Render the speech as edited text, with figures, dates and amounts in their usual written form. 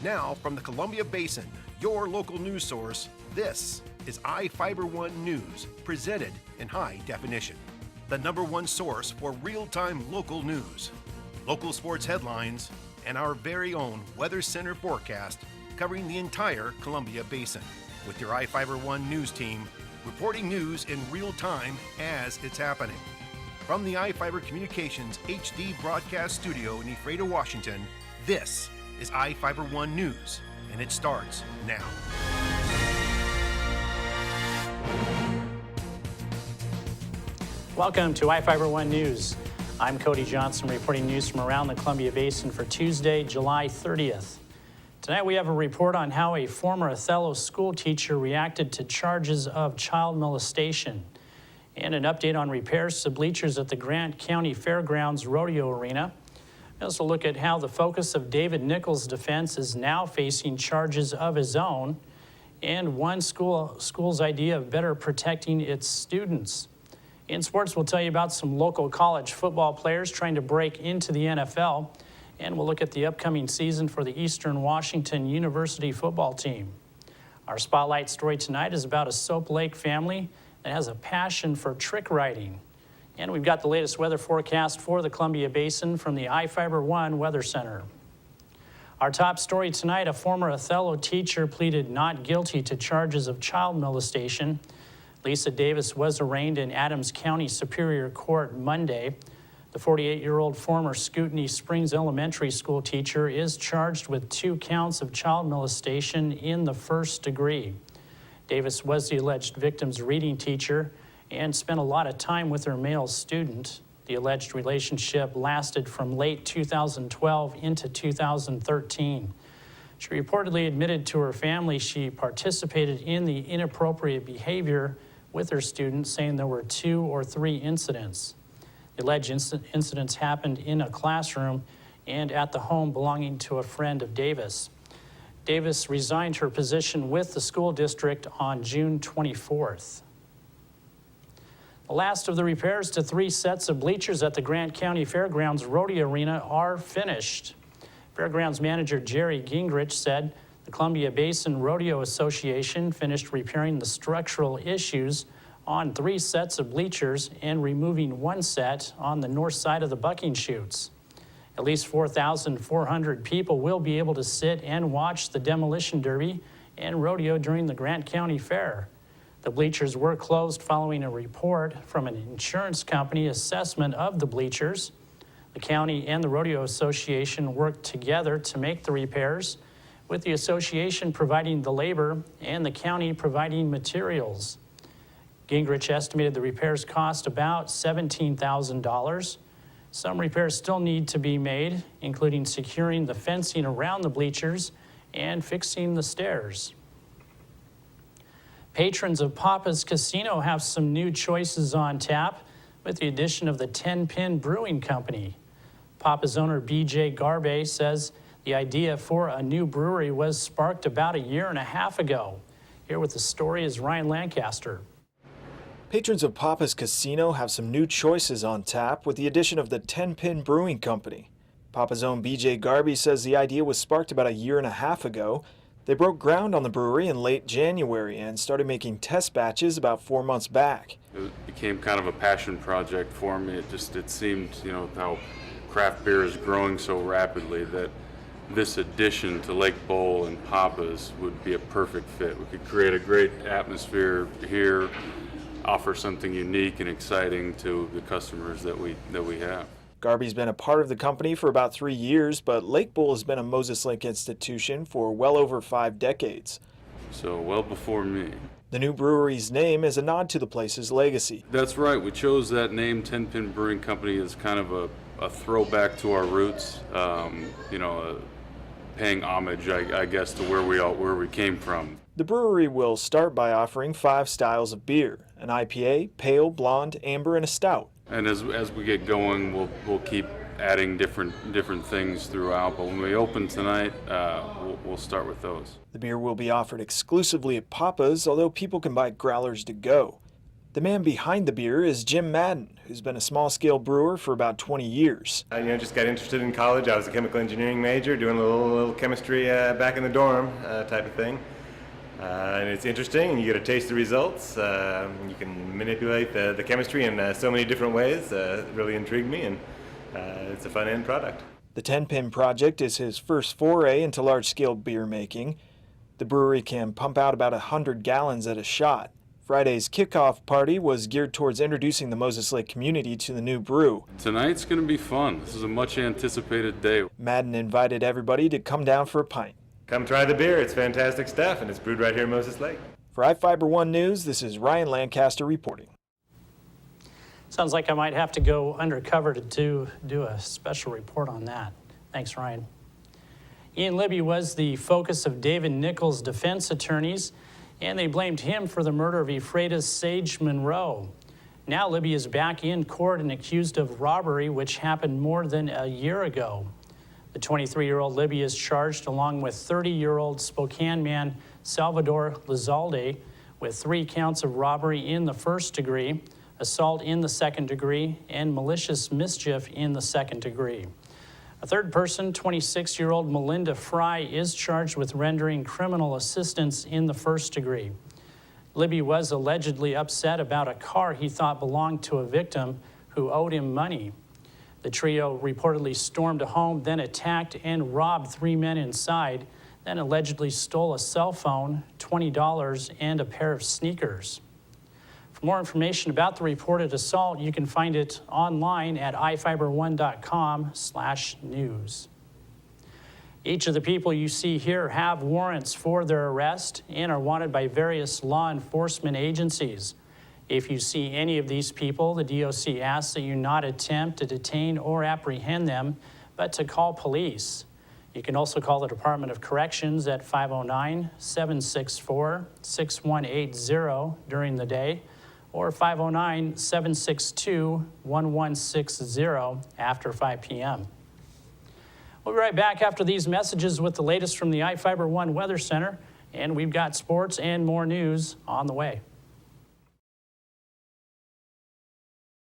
Now, from the Columbia Basin, your local news source, this is iFIBER 1 News, presented in high definition. The #1 source for real-time local news, local sports headlines, and our very own Weather Center forecast covering the entire Columbia Basin. With your iFIBER 1 News team, reporting news in real time as it's happening. From the iFIBER Communications HD broadcast studio in Ephrata, Washington, this is iFIBER 1 News, and it starts now. Welcome to iFIBER 1 News. I'm Cody Johnson reporting news from around the Columbia Basin for Tuesday, July 30th. Tonight we have a report on how a former Othello school teacher reacted to charges of child molestation, and an update on repairs to bleachers at the Grant County Fairgrounds Rodeo Arena. We also look at how the focus of David Nichols' defense is now facing charges of his own, and one school's idea of better protecting its students. In sports, we'll tell you about some local college football players trying to break into the NFL, and we'll look at the upcoming season for the Eastern Washington University football team. Our spotlight story tonight is about a Soap Lake family that has a passion for trick riding. And we've got the latest weather forecast for the Columbia Basin from the iFIBER 1 Weather Center. Our top story tonight, a former Othello teacher pleaded not guilty to charges of child molestation. Lisa Davis was arraigned in Adams County Superior Court Monday. The 48-year-old former Scootney Springs Elementary School teacher is charged with 2 counts of child molestation in the first degree. Davis was the alleged victim's reading teacher and spent a lot of time with her male student. The alleged relationship lasted from late 2012 into 2013. She reportedly admitted to her family she participated in the inappropriate behavior with her student, saying there were 2 or 3 incidents. The alleged incidents happened in a classroom and at the home belonging to a friend of Davis. Davis resigned her position with the school district on June 24th. The last of the repairs to 3 sets of bleachers at the Grant County Fairgrounds Rodeo Arena are finished. Fairgrounds manager Jerry Gingrich said the Columbia Basin Rodeo Association finished repairing the structural issues on 3 sets of bleachers and removing 1 set on the north side of the bucking chutes. At least 4,400 people will be able to sit and watch the demolition derby and rodeo during the Grant County Fair. The bleachers were closed following a report from an insurance company assessment of the bleachers. The county and the Rodeo Association worked together to make the repairs, with the association providing the labor and the county providing materials. Gingrich estimated the repairs cost about $17,000. Some repairs still need to be made, including securing the fencing around the bleachers and fixing the stairs. Patrons of Papa's Casino have some new choices on tap with the addition of the Tenpin Brewing Company. Papa's owner BJ Garbe says the idea for a new brewery was sparked about a year and a half ago. Here with the story is Ryan Lancaster. Patrons of Papa's Casino have some new choices on tap with the addition of the Tenpin Brewing Company. Papa's own BJ Garbe says the idea was sparked about a year and a half ago. They broke ground on the brewery in late January and started making test batches about 4 months back. It became kind of a passion project for me. It seemed, how craft beer is growing so rapidly that this addition to Lake Bowl and Papa's would be a perfect fit. We could create a great atmosphere here, offer something unique and exciting to the customers that we have. Garby's been a part of the company for about 3 years, but Lake Bowl has been a Moses Lake institution for well over 5 decades. So well before me. The new brewery's name is a nod to the place's legacy. That's right. We chose that name, Tenpin Brewing Company, as kind of a throwback to our roots. Paying homage, I guess, to where we came from. The brewery will start by offering 5 styles of beer: an IPA, pale, blonde, amber, and a stout. And as we get going, we'll keep adding different things throughout. But when we open tonight, we'll start with those. The beer will be offered exclusively at Papa's, although people can buy growlers to go. The man behind the beer is Jim Madden, who's been a small-scale brewer for about 20 years. Just got interested in college. I was a chemical engineering major, doing a little chemistry back in the dorm type of thing. And it's interesting. You get to taste the results. You can manipulate the chemistry in so many different ways. It really intrigued me, and it's a fun end product. The Tenpin project is his first foray into large-scale beer making. The brewery can pump out about 100 gallons at a shot. Friday's kickoff party was geared towards introducing the Moses Lake community to the new brew. Tonight's going to be fun. This is a much anticipated day. Madden invited everybody to come down for a pint. Come try the beer. It's fantastic stuff, and it's brewed right here in Moses Lake. For iFIBER 1 News, this is Ryan Lancaster reporting. Sounds like I might have to go undercover to do a special report on that. Thanks, Ryan. Ian Libby was the focus of David Nichols' defense attorneys, and they blamed him for the murder of Ephrata Sage Monroe. Now Libby is back in court and accused of robbery, which happened more than a year ago. The 23-year-old Libby is charged along with 30-year-old Spokane man Salvador Lizalde with 3 counts of robbery in the first degree, assault in the second degree, and malicious mischief in the second degree. A third person, 26-year-old Melinda Fry, is charged with rendering criminal assistance in the first degree. Libby was allegedly upset about a car he thought belonged to a victim who owed him money. The trio reportedly stormed a home, then attacked and robbed 3 men inside, then allegedly stole a cell phone, $20, and a pair of sneakers. For more information about the reported assault, you can find it online at ifiber1.com/news. Each of the people you see here have warrants for their arrest and are wanted by various law enforcement agencies. If you see any of these people, the DOC asks that you not attempt to detain or apprehend them, but to call police. You can also call the Department of Corrections at 509-764-6180 during the day, or 509-762-1160 after 5 p.m. We'll be right back after these messages with the latest from the iFIBER 1 Weather Center, and we've got sports and more news on the way.